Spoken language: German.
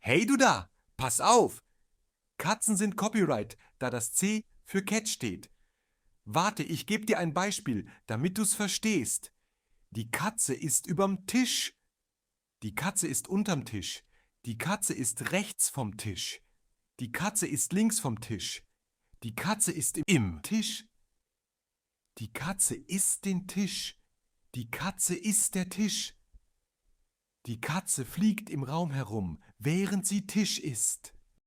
Hey du da, pass auf! Katzen sind Copyright, da das C für Cat steht. Warte, ich gebe dir ein Beispiel, damit du's verstehst. Die Katze ist überm Tisch. Die Katze ist unterm Tisch. Die Katze ist rechts vom Tisch. Die Katze ist links vom Tisch. Die Katze ist im Tisch. Die Katze isst den Tisch. Die Katze isst der Tisch. Die Katze fliegt im Raum herum, während sie Tisch isst.